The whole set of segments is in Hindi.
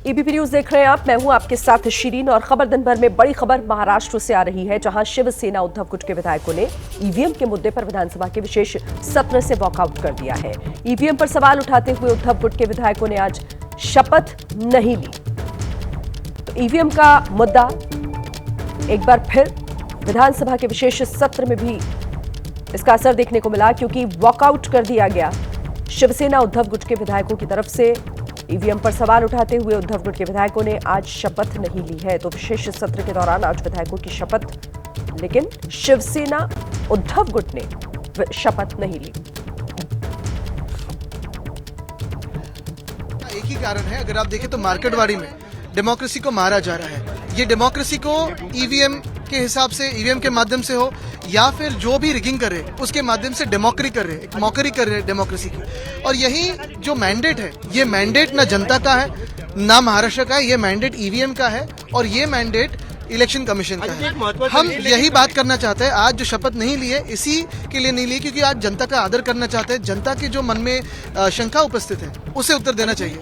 एबीपी न्यूज देख रहे हैं आप। मैं हूं आपके साथ शिरीन और खबर दिन भर में बड़ी खबर महाराष्ट्र से आ रही है, जहां शिवसेना उद्धव गुट के विधायकों ने ईवीएम के मुद्दे पर विधानसभा के विशेष सत्र से वॉकआउट कर दिया है। ईवीएम पर सवाल उठाते हुए उद्धव गुट के विधायकों ने आज शपथ नहीं ली। तो ईवीएम का मुद्दा एक बार फिर विधानसभा के विशेष सत्र में भी इसका असर देखने को मिला, क्योंकि वॉकआउट कर दिया गया। शिवसेना उद्धव गुट के विधायकों की तरफ से ईवीएम पर सवाल उठाते हुए उद्धव गुट के विधायकों ने आज शपथ नहीं ली है। तो विशेष सत्र के दौरान आज विधायकों की शपथ, लेकिन शिवसेना उद्धव गुट ने शपथ नहीं ली। एक ही कारण है, अगर आप देखें तो मार्केटवाड़ी में डेमोक्रेसी को मारा जा रहा है। ये डेमोक्रेसी को ईवीएम के हिसाब से, ईवीएम के माध्यम से हो या फिर जो भी रिगिंग कर रहे उसके माध्यम से मॉकरी कर रहे हैं डेमोक्रेसी की। और यही जो मैंडेट है, ये मैंडेट ना जनता का है ना महाराष्ट्र का है, ये मैंडेट ईवीएम का है और ये मैंडेट इलेक्शन कमीशन का है। हम यही बात करना चाहते हैं। आज जो शपथ नहीं ली है, इसी के लिए नहीं ली क्योंकि आज जनता का आदर करना चाहते हैं। जनता के जो मन में शंका उपस्थित है उसे उत्तर देना चाहिए।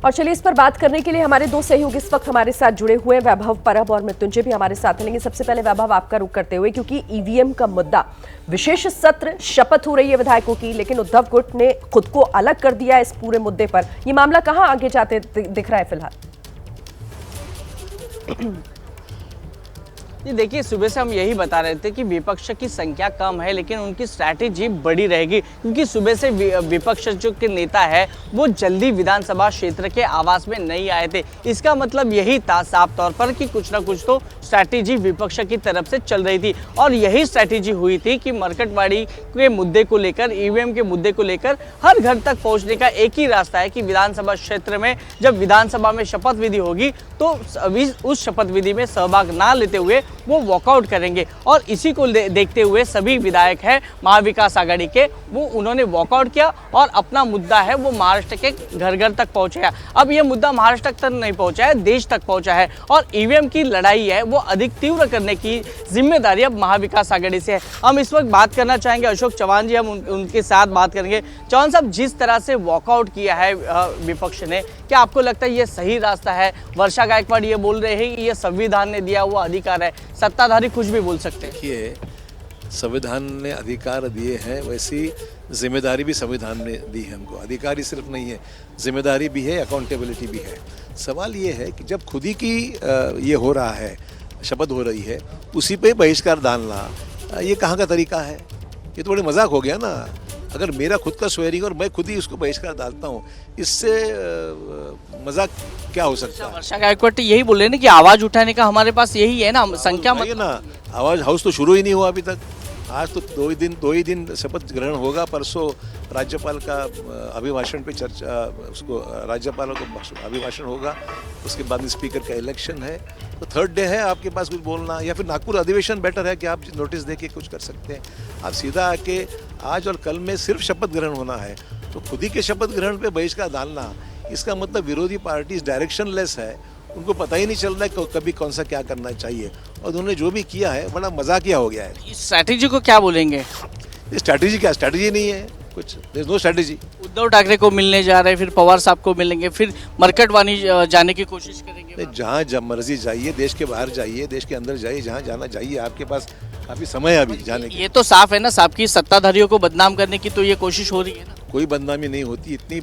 और चलिए इस पर बात करने के लिए हमारे दो सहयोगी इस वक्त हमारे साथ जुड़े हुए हैं। वैभव परब और मृत्युंजय भी हमारे साथ हैं। लेकिन सबसे पहले वैभव, आपका रुख करते हुए, क्योंकि ईवीएम का मुद्दा, विशेष सत्र, शपथ हो रही है विधायकों की, लेकिन उद्धव गुट ने खुद को अलग कर दिया इस पूरे मुद्दे पर। यह मामला कहां आगे जाते दिख रहा है फिलहाल? जी देखिए, सुबह से हम यही बता रहे थे कि विपक्ष की संख्या कम है लेकिन उनकी स्ट्रैटेजी बड़ी रहेगी, क्योंकि सुबह से विपक्ष जो के नेता है वो जल्दी विधानसभा क्षेत्र के आवास में नहीं आए थे। इसका मतलब यही था साफ तौर पर कि कुछ ना कुछ तो स्ट्रैटेजी विपक्ष की तरफ से चल रही थी। और यही स्ट्रैटेजी हुई थी कि मार्केटवाड़ी के मुद्दे को लेकर, ईवीएम के मुद्दे को लेकर हर घर तक पहुँचने का एक ही रास्ता है कि विधानसभा क्षेत्र में जब विधानसभा में शपथ विधि होगी तो अभी उस शपथ विधि में सहभाग ना लेते हुए वो वॉकआउट करेंगे। और इसी को देखते हुए सभी विधायक हैं महाविकास आघाड़ी के, वो उन्होंने वॉकआउट किया और अपना मुद्दा है वो महाराष्ट्र के घर घर तक पहुंचाया। अब ये मुद्दा महाराष्ट्र तक नहीं पहुंचा है, देश तक पहुंचा है। और ईवीएम की लड़ाई है वो अधिक तीव्र करने की जिम्मेदारी अब महाविकास आघाड़ी से है। हम इस वक्त बात करना चाहेंगे अशोक चौहान जी, हम उनके साथ बात करेंगे। चौहान साहब, जिस तरह से वॉकआउट किया है विपक्ष ने, क्या आपको लगता है ये सही रास्ता है? वर्षा गायकवाड़ ये बोल रहे हैं कि ये संविधान ने दिया हुआ अधिकार है, सत्ताधारी कुछ भी बोल सकते हैं। देखिए, संविधान ने अधिकार दिए हैं, वैसी जिम्मेदारी भी संविधान ने दी है हमको। अधिकार ही सिर्फ नहीं है, जिम्मेदारी भी है, अकाउंटेबिलिटी भी है। सवाल ये है कि जब खुद ही की ये हो रहा है, शपथ हो रही है, उसी पे बहिष्कार डालना ये कहाँ का तरीका है? ये तो बड़े मजाक हो गया ना। अगर मेरा खुद का स्वेरिंग और मैं खुद ही उसको बहिष्कार डालता हूँ, इससे मजाक क्या हो सकता है? वर्षा गायकवाड़ यही बोल रहे हैं ना कि आवाज उठाने का हमारे पास यही है ना, संख्या मतलब ना। आवाज हाउस तो शुरू ही नहीं हुआ अभी तक। आज तो दो ही दिन शपथ ग्रहण होगा। परसों राज्यपाल का अभिभाषण पे चर्चा, उसको राज्यपालों का अभिभाषण होगा। उसके बाद स्पीकर का इलेक्शन है। तो थर्ड डे है आपके पास कुछ बोलना, या फिर नागपुर अधिवेशन बेटर है कि आप नोटिस दे के कुछ कर सकते हैं। आप सीधा आके आज और कल में सिर्फ शपथ ग्रहण होना है, तो खुद ही के शपथ ग्रहण पे बहिष्कार डालना, इसका मतलब विरोधी पार्टी डायरेक्शनलेस है। उनको पता ही नहीं चल रहा है कभी कौन सा क्या करना चाहिए, और उन्होंने जो भी किया है बड़ा मजाकिया हो गया है। इस स्ट्रैटेजी को क्या बोलेंगे? स्ट्रैटेजी क्या? स्ट्रैटेजी नहीं है कुछ, there is no strategy. Uddhav Thackeray को मिलने जा रहे हैं, फिर पवार साहब को मिलेंगे, फिर मार्केटवाड़ी जाने की कोशिश करेंगे। जहाँ जब मर्जी जाइए, देश के बाहर जाइए, देश के अंदर जाइए, जहाँ जाना जाइए, आपके पास काफी समय है अभी जाने की। ये तो साफ है ना साहब की सत्ताधारियों को बदनाम करने की तो ये कोशिश हो रही है ना। कोई बदनामी नहीं होती। इतनी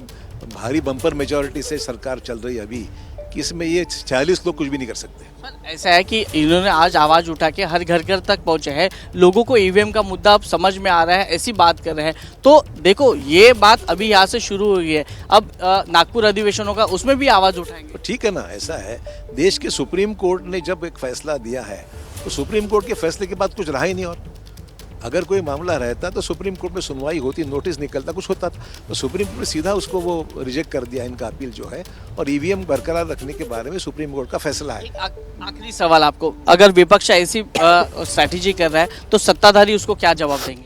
भारी बम्पर मेजॉरिटी से सरकार चल रही है अभी कि इसमें ये 46 लोग कुछ भी नहीं कर सकते। ऐसा है कि इन्होंने आज आवाज उठा के हर घर घर तक पहुंचे हैं, लोगों को ईवीएम का मुद्दा अब समझ में आ रहा है, ऐसी बात कर रहे हैं। तो देखो, ये बात अभी यहाँ से शुरू हुई है, अब नागपुर अधिवेशन होगा उसमें भी आवाज उठाएंगे। तो ठीक है ना, ऐसा है। देश के सुप्रीम कोर्ट ने जब एक फैसला दिया है, तो सुप्रीम कोर्ट के फैसले के बाद कुछ रहा ही नहीं। और अगर कोई मामला रहता तो सुप्रीम कोर्ट में सुनवाई होती, नोटिस निकलता, कुछ होता था। तो सुप्रीम कोर्ट ने सीधा उसको वो रिजेक्ट कर दिया, इनका अपील जो है। और ईवीएम बरकरार रखने के बारे में सुप्रीम कोर्ट का फैसला है। आखिरी सवाल आपको, अगर विपक्ष ऐसी स्ट्रैटेजी कर रहा है तो सत्ताधारी उसको क्या जवाब देंगे?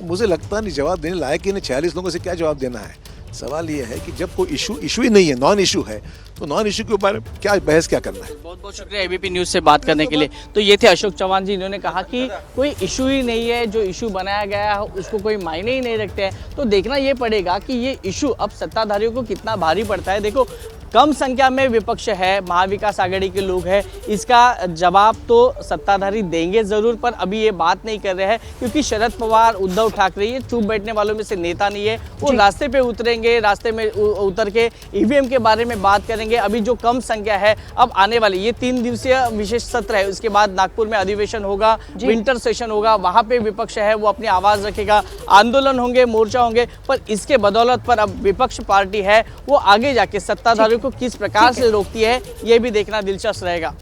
मुझे लगता नहीं जवाब देने लायक ही नहीं। 46 लोगों से क्या जवाब देना है? सवाल ये है कि जब कोई इशू ही नहीं है, नॉन इशू है, तो नॉन इशू के बारे में क्या बहस क्या करना है। बहुत बहुत शुक्रिया एबीपी न्यूज़ से बात करने के लिए। तो ये थे अशोक चौहान जी, इन्होंने कहा कि कोई इशू ही नहीं है, जो इशू बनाया गया है उसको कोई मायने ही नहीं रखते हैं। तो देखना ये पड़ेगा कि ये इशू अब सत्ताधारियों को कितना भारी पड़ता है। देखो, कम संख्या में विपक्ष है, महाविकास आघाड़ी के लोग हैं, इसका जवाब तो सत्ताधारी देंगे ज़रूर, पर अभी ये बात नहीं कर रहे हैं क्योंकि शरद पवार, उद्धव ठाकरे ये चुप बैठने वालों में से नेता नहीं है। वो रास्ते पे उतरेंगे, रास्ते में उतर के ईवीएम के बारे में बात करेंगे। अभी जो कम संख्या है, अब आने वाली ये 3 दिवसीय विशेष सत्र है, उसके बाद नागपुर में अधिवेशन होगा, विंटर सेशन होगा, वहाँ पे विपक्ष है वो अपनी आवाज़ रखेगा, आंदोलन होंगे, मोर्चा होंगे, पर इसके बदौलत पर अब विपक्ष पार्टी है वो आगे जाके सत्ताधारियों को किस प्रकार से रोकती है, ये भी देखना दिलचस्प रहेगा।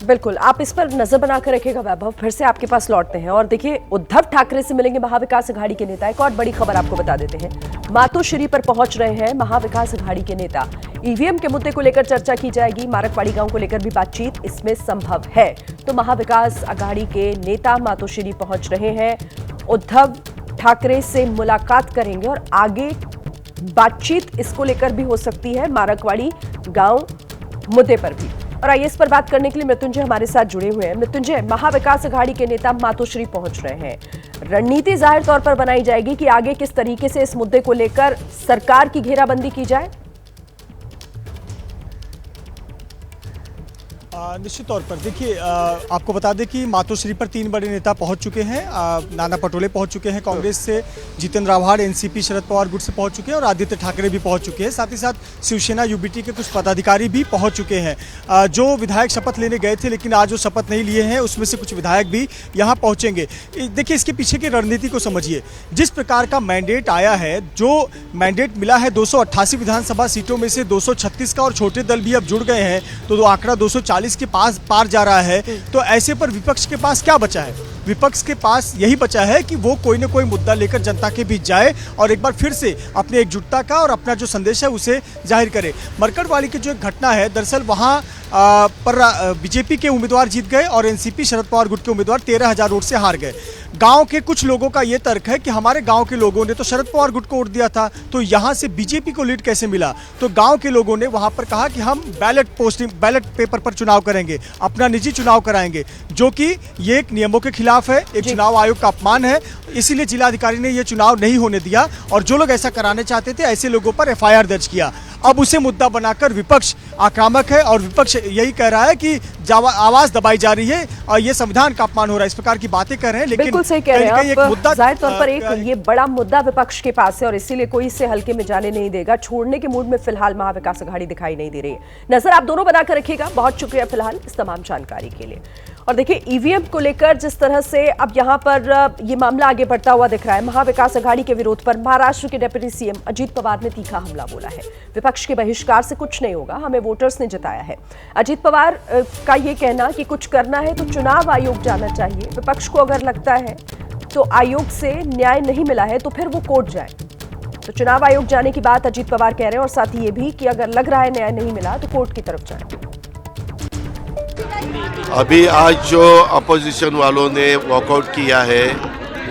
बिल्कुल, आप इस पर नजर बना कर रखिएगा। वैभव, फिर से आपके पास लौटते हैं और देखिए, उद्धव ठाकरे से मिलेंगे महाविकास अघाड़ी के नेता। एक और बड़ी खबर आपको बता देते हैं, मातोश्री पर पहुंच रहे हैं महाविकास अघाड़ी के नेता। ईवीएम के मुद्दे को लेकर चर्चा की जाएगी, मारकवाड़ी गांव को लेकर भी बातचीत इसमें संभव है। तो महाविकास अघाड़ी के नेता मातोश्री पहुंच रहे हैं, उद्धव ठाकरे से मुलाकात करेंगे और आगे बातचीत इसको लेकर भी हो सकती है, मारकवाड़ी गांव मुद्दे पर भी। और आइए इस पर बात करने के लिए मृत्युंजय हमारे साथ जुड़े हुए हैं। मृत्युंजय, महाविकास अघाड़ी के नेता मातोश्री पहुंच रहे हैं, रणनीति जाहिर तौर पर बनाई जाएगी कि आगे किस तरीके से इस मुद्दे को लेकर सरकार की घेराबंदी की जाए। निश्चित तौर पर देखिए, आपको बता दें कि मातोश्री पर 3 बड़े नेता पहुंच चुके हैं। नाना पटोले पहुंच चुके हैं कांग्रेस से, जितेंद्र आव्हाड एनसीपी शरद पवार गुट से पहुंच चुके हैं और आदित्य ठाकरे भी पहुंच चुके हैं। साथ ही साथ शिवसेना यूबीटी के कुछ पदाधिकारी भी पहुंच चुके हैं। जो विधायक शपथ लेने गए थे लेकिन आज वो शपथ नहीं लिए हैं, उसमें से कुछ विधायक भी यहाँ पहुंचेंगे। देखिए, इसके पीछे की रणनीति को समझिए। जिस प्रकार का मैंडेट आया है, जो मैंडेट मिला है 288 विधानसभा सीटों में से 236 का, और छोटे दल भी अब जुड़ गए हैं तो आंकड़ा 240 के पास पार जा रहा है। तो ऐसे पर विपक्ष के पास क्या बचा है? विपक्ष के पास यही बचा है कि वो कोई ना कोई मुद्दा लेकर जनता के बीच जाए और एक बार फिर से अपनी एकजुटता का और अपना जो संदेश है उसे जाहिर करे। मरकड़वाली की जो एक घटना है, दरअसल वहाँ पर बीजेपी के उम्मीदवार जीत गए और एनसीपी शरद पवार गुट के उम्मीदवार 13,000 वोट से हार गए। गांव के कुछ लोगों का ये तर्क है कि हमारे गांव के लोगों ने तो शरद पवार गुट को वोट दिया था, तो यहाँ से बीजेपी को लीड कैसे मिला? तो गांव के लोगों ने वहां पर कहा कि हम बैलेट पेपर पर चुनाव करेंगे, अपना निजी चुनाव कराएंगे, जो कि ये एक नियमों के खिलाफ है, एक चुनाव आयोग का अपमान है। इसीलिए जिलाधिकारी ने यह चुनाव नहीं होने दिया और जो लोग ऐसा कराने चाहते थे ऐसे लोगों पर एफआईआर दर्ज किया। अब उसे मुद्दा बनाकर विपक्ष आक्रामक है और विपक्ष यही कह रहा है कि आवाज दबाई जा रही है और ये संविधान का अपमान हो रहा है, इस प्रकार की बातें कर रहे हैं। लेकिन बिल्कुल सही कह रहे हैं आप। जाहिर तौर पर एक ये बड़ा मुद्दा विपक्ष के पास है और इसीलिए कोई इसे हल्के में जाने नहीं देगा। छोड़ने के मूड में फिलहाल महाविकास अघाड़ी दिखाई नहीं दे रही है। नजर आप दोनों बनाकर रखिएगा। बहुत शुक्रिया फिलहाल इस तमाम जानकारी के लिए। और देखिए, ईवीएम को लेकर जिस तरह से अब यहाँ पर ये मामला आगे बढ़ता हुआ दिख रहा है, महाविकास अघाड़ी के विरोध पर महाराष्ट्र के डिप्टी सीएम अजीत पवार ने तीखा हमला बोला है। विपक्ष के बहिष्कार से कुछ नहीं होगा, हमें वोटर्स ने जिताया है। अजीत पवार का ये कहना कि कुछ करना है तो चुनाव आयोग जाना चाहिए। विपक्ष को अगर लगता है तो आयोग से न्याय नहीं मिला है तो फिर वो कोर्ट जाए। तो चुनाव आयोग जाने की बात अजीत पवार कह रहे हैं और साथ ही ये भी कि अगर लग रहा है न्याय नहीं मिला तो कोर्ट की तरफ जाए। अभी आज जो अपोजिशन वालों ने वॉकआउट किया है,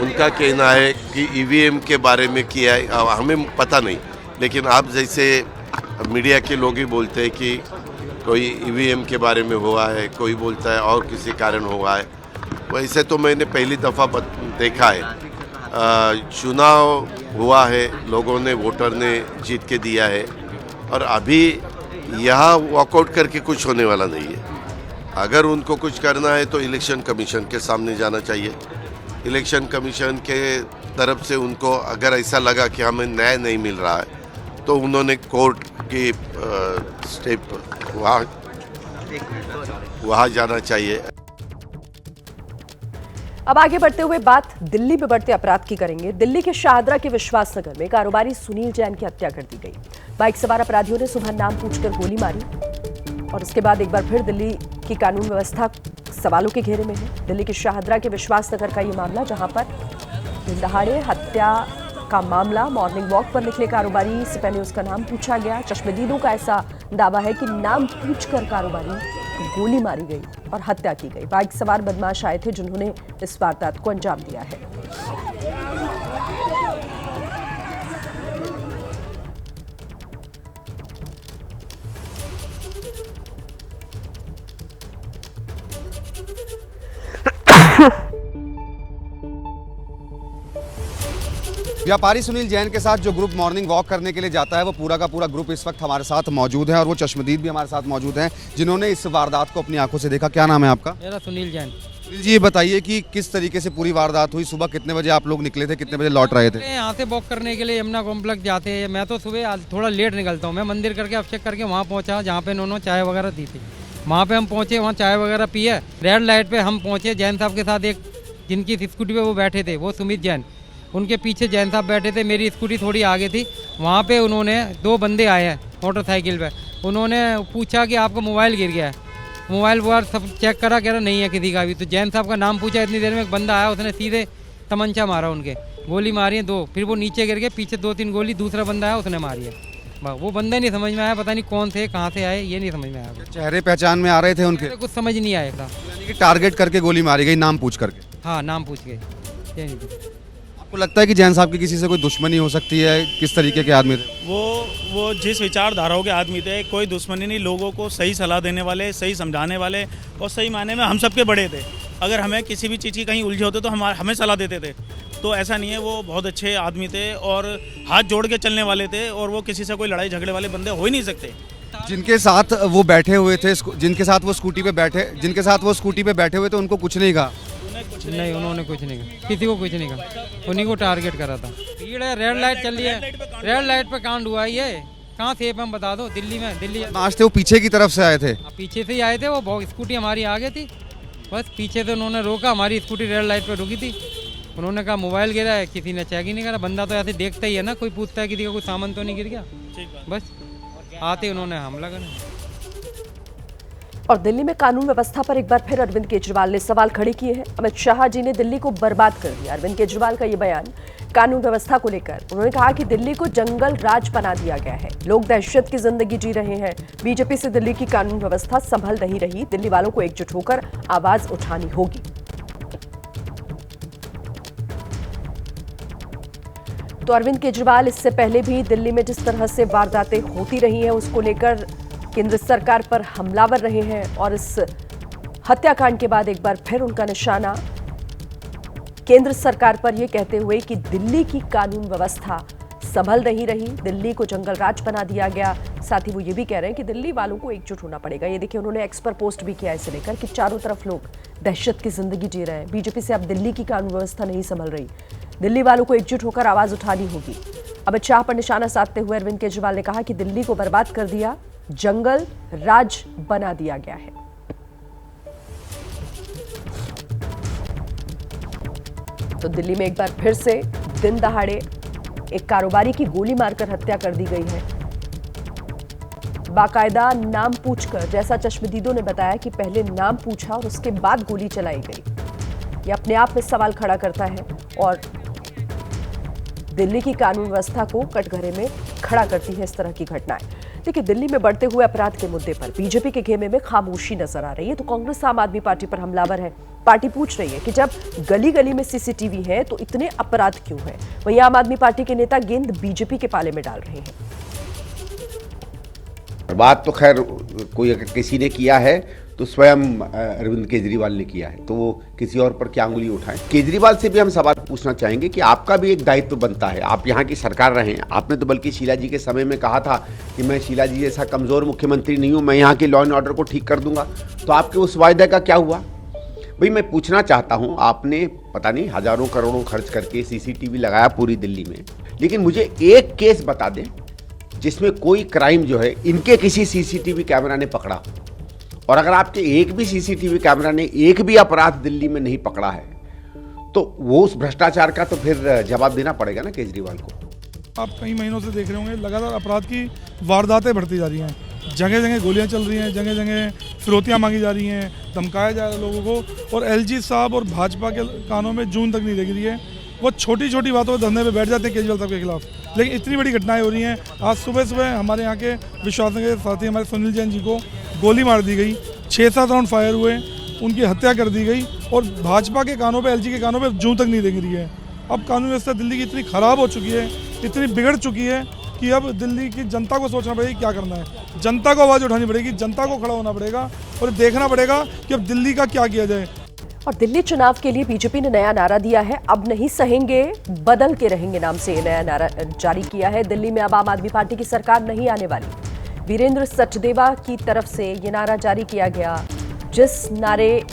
उनका कहना है कि ईवीएम के बारे में किया है, हमें पता नहीं, लेकिन आप जैसे मीडिया के लोग ही बोलते हैं कि कोई ईवीएम के बारे में हुआ है, कोई बोलता है और किसी कारण हुआ है। वैसे तो मैंने पहली दफ़ा देखा है, चुनाव हुआ है, लोगों ने, वोटर ने जीत के दिया है और अभी यहाँ वॉकआउट करके कुछ होने वाला नहीं है। अगर उनको कुछ करना है तो इलेक्शन कमीशन के सामने जाना चाहिए। इलेक्शन कमीशन के तरफ से उनको अगर ऐसा लगा कि हमें न्याय नहीं मिल रहा है तो उन्होंने कोर्ट की स्टेप वहाँ जाना चाहिए। अब आगे बढ़ते हुए बात दिल्ली में बढ़ते अपराध की करेंगे। दिल्ली के शाहदरा के विश्वास नगर में कारोबारी सुनील जैन की हत्या कर दी गई। बाइक सवार अपराधियों ने सुबह नाम पूछकर गोली मारी और उसके बाद एक बार फिर दिल्ली की कानून व्यवस्था सवालों के घेरे में है। दिल्ली के शाहदरा के विश्वास नगर का ये मामला, जहां पर दिन दहाड़े हत्या का मामला। मॉर्निंग वॉक पर निकले कारोबारी से पहले उसका नाम पूछा गया। चश्मदीदों का ऐसा दावा है कि नाम पूछकर कारोबारी को गोली मारी गई और हत्या की गई। बाइक सवार बदमाश आए थे जिन्होंने इस वारदात को अंजाम दिया है। व्यापारी सुनील जैन के साथ जो ग्रुप मॉर्निंग वॉक करने के लिए जाता है वो पूरा का पूरा ग्रुप इस वक्त हमारे साथ मौजूद है और वो चश्मदीद भी हमारे साथ मौजूद हैं जिन्होंने इस वारदात को अपनी आंखों से देखा। क्या नाम है आपका? मेरा सुनील जैन। सुनील जी, ये बताइए कि किस तरीके से पूरी वारदात हुई, सुबह कितने बजे आप लोग निकले थे, कितने बजे लौट रहे थे? यहाँ से वॉक करने के लिए यमुना कॉम्प्लेक्स जाते हैं। मैं तो सुबह आज थोड़ा लेट निकलता हूँ। मैं मंदिर करके अभिषेक करके वहाँ पहुँचा जहाँ पे उन्होंने चाय वगैरह दी थी। वहाँ पे हम पहुँचे, वहाँ चाय वगैरह पिए, रेड लाइट पे हम पहुँचे। जैन साहब के साथ एक जिनकी स्कूटी पे वो बैठे थे वो सुमित जैन, उनके पीछे जैन साहब बैठे थे। मेरी स्कूटी थोड़ी आगे थी। वहाँ पे उन्होंने 2 बंदे आए हैं मोटरसाइकिल पे। उन्होंने पूछा कि आपका मोबाइल गिर गया है। मोबाइल वोबाइल सब चेक करा, कह रहा नहीं है किसी का भी। तो जैन साहब का नाम पूछा, इतनी देर में एक बंदा आया, उसने सीधे तमंचा मारा, उनके गोली मारी है 2। फिर वो नीचे गिर गए, पीछे 2-3 गोली दूसरा बंदा आया, उसने मारी है। वो बंदा नहीं समझ में आया, पता नहीं कौन थे, कहाँ से आए, ये नहीं समझ में आया। चेहरे पहचान में आ रहे थे उनके? कुछ समझ नहीं आया था। यानी कि टारगेट करके गोली मारी गई, नाम पूछ करके? हाँ, नाम पूछ के। आपको लगता है कि जैन साहब की किसी से कोई दुश्मनी हो सकती है? किस तरीके के आदमी थे वो जिस विचारधाराओं के आदमी थे, कोई दुश्मनी नहीं, लोगों को सही सलाह देने वाले, सही समझाने वाले और सही मायने में हम सबके बड़े थे। अगर हमें किसी भी चीज़ की कहीं उलझे होते तो हमें सलाह देते थे। तो ऐसा नहीं है, वो बहुत अच्छे आदमी थे और हाथ जोड़ के चलने वाले थे और वो किसी से कोई लड़ाई झगड़े वाले बंदे हो ही नहीं सकते। जिनके साथ वो बैठे हुए थे, जिनके साथ वो स्कूटी पे बैठे हुए थे, उनको कुछ नहीं कहा? नहीं, उन्होंने कुछ नहीं कहा, किसी को कुछ नहीं कहा। उन्हीं को टारगेट करा था। भीड़ है, रेड लाइट चल रही है, रेड लाइट पे कांड हुआ है। ये कहाँ से हम बता दो? दिल्ली में। दिल्ली नाश्ते वो पीछे की तरफ से आए थे? पीछे से ही आए थे। वो स्कूटी हमारी आगे थी, बस पीछे से उन्होंने रोका, हमारी स्कूटी रेड लाइट पे रुकी थी। उन्होंने कहा मोबाइल गिरा है, किसी ने चेक ही नहीं करा। बंदा तो ऐसे देखता ही है ना, कोई पूछता है किसी का कोई सामान तो नहीं गिर गया, बस आते उन्होंने हमला करा। और दिल्ली में कानून व्यवस्था पर एक बार फिर अरविंद केजरीवाल ने सवाल खड़े किए हैं। अमित शाह जी ने दिल्ली को बर्बाद कर दिया। अरविंद केजरीवाल का ये बयान कानून व्यवस्था को लेकर। उन्होंने कहा कि दिल्ली को जंगल राज बना दिया गया है, लोग दहशत की जिंदगी जी रहे हैं। बीजेपी से दिल्ली की कानून व्यवस्था संभल नहीं रही, दिल्ली वालों को एकजुट होकर आवाज उठानी होगी। तो अरविंद केजरीवाल इससे पहले भी दिल्ली में जिस तरह से वारदातें होती रही हैं उसको लेकर केंद्र सरकार पर हमलावर रहे हैं और इस हत्याकांड के बाद एक बार फिर उनका निशाना केंद्र सरकार पर यह कहते हुए कि दिल्ली की कानून व्यवस्था संभल नहीं रही, दिल्ली को जंगल राज बना दिया गया। साथ ही वो ये भी कह रहे हैं कि दिल्ली वालों को एकजुट होना पड़ेगा। ये देखिए, उन्होंने एक्स पर पोस्ट भी किया इसे लेकर कि चारों तरफ लोग दहशत की जिंदगी जी रहे हैं। बीजेपी से अब दिल्ली की कानून व्यवस्था नहीं संभल रही, दिल्ली वालों को एकजुट होकर आवाज उठानी होगी। अमित शाह पर निशाना साधते हुए अरविंद केजरीवाल ने कहा कि दिल्ली को बर्बाद कर दिया, जंगल राज बना दिया गया है। तो दिल्ली में एक बार फिर से दिन दहाड़े एक कारोबारी की गोली मारकर हत्या कर दी गई है। बाकायदा नाम पूछकर, जैसा चश्मदीदों ने बताया कि पहले नाम पूछा और उसके बाद गोली चलाई गई। यह अपने आप में सवाल खड़ा करता है और दिल्ली की कानून व्यवस्था को कटघरे में खड़ा करती है इस तरह की घटनाएं। देखिए, दिल्ली में बढ़ते हुए अपराध के मुद्दे पर बीजेपी के खेमे में खामोशी नजर आ रही है। तो कांग्रेस आम आदमी पार्टी पर हमलावर है। पार्टी पूछ रही है कि जब गली गली में सीसीटीवी है तो इतने अपराध क्यों हैं? वहीं आम आदमी पार्टी के नेता गेंद बीजेपी के पाले में डाल रहे हैं। बात तो खैर कोई अगर किसी ने किया है तो स्वयं अरविंद केजरीवाल ने किया है, तो वो किसी और पर क्या अंगुली उठाएं। केजरीवाल से भी हम सवाल पूछना चाहेंगे कि आपका भी एक दायित्व बनता है, आप यहाँ की सरकार रहे हैं। आपने तो बल्कि शीला जी के समय में कहा था कि मैं शीला जी जैसा कमज़ोर मुख्यमंत्री नहीं हूँ, मैं यहाँ के लॉ एंड ऑर्डर को ठीक कर दूंगा। तो आपके उस वायदे का क्या हुआ? भाई मैं पूछना चाहता हूँ, आपने पता नहीं हज़ारों करोड़ों खर्च करके सीसीटीवी लगाया पूरी दिल्ली में, लेकिन मुझे एक केस बता दें जिसमें कोई क्राइम जो है इनके किसी सीसीटीवी कैमरा ने पकड़ा। और अगर आपके एक भी सीसीटीवी कैमरा ने एक भी अपराध दिल्ली में नहीं पकड़ा है तो वो उस भ्रष्टाचार का तो फिर जवाब देना पड़ेगा ना केजरीवाल को। आप कई महीनों से देख रहे होंगे लगातार अपराध की वारदातें बढ़ती जा रही हैं, जगह जगह गोलियां चल रही हैं, जगह जगह फिरौतियां मांगी जा रही हैं, धमकाया जा रहा है लोगों को। और एलजी साहब और भाजपा के कानों में जून तक नहीं लग रही है। वो छोटी छोटी बातों पर धरने पे बैठ जाते हैं केजरीवाल साहब के खिलाफ, लेकिन इतनी बड़ी घटनाएं हो रही हैं। आज सुबह सुबह हमारे यहाँ के विश्वास के साथी हमारे सुनील जैन जी को गोली मार दी गई, 6-7 राउंड फायर हुए, उनकी हत्या कर दी गई और भाजपा के कानों पे, एलजी के कानों पे जूं तक नहीं लग रही है। अब कानून व्यवस्था दिल्ली की इतनी ख़राब हो चुकी है, इतनी बिगड़ चुकी है कि अब दिल्ली की जनता को सोचना पड़ेगा क्या करना है। जनता को आवाज़ उठानी पड़ेगी, जनता को खड़ा होना पड़ेगा और देखना पड़ेगा कि अब दिल्ली का क्या किया जाए। और दिल्ली चुनाव के लिए बीजेपी ने नया नारा दिया है, अब नहीं सहेंगे बदल के रहेंगे नाम से ये नया नारा जारी किया है। दिल्ली में अब आम आदमी पार्टी की सरकार नहीं आने वाली। वीरेंद्र सचदेवा की तरफ से ये नारा जारी किया गया, जिस नारे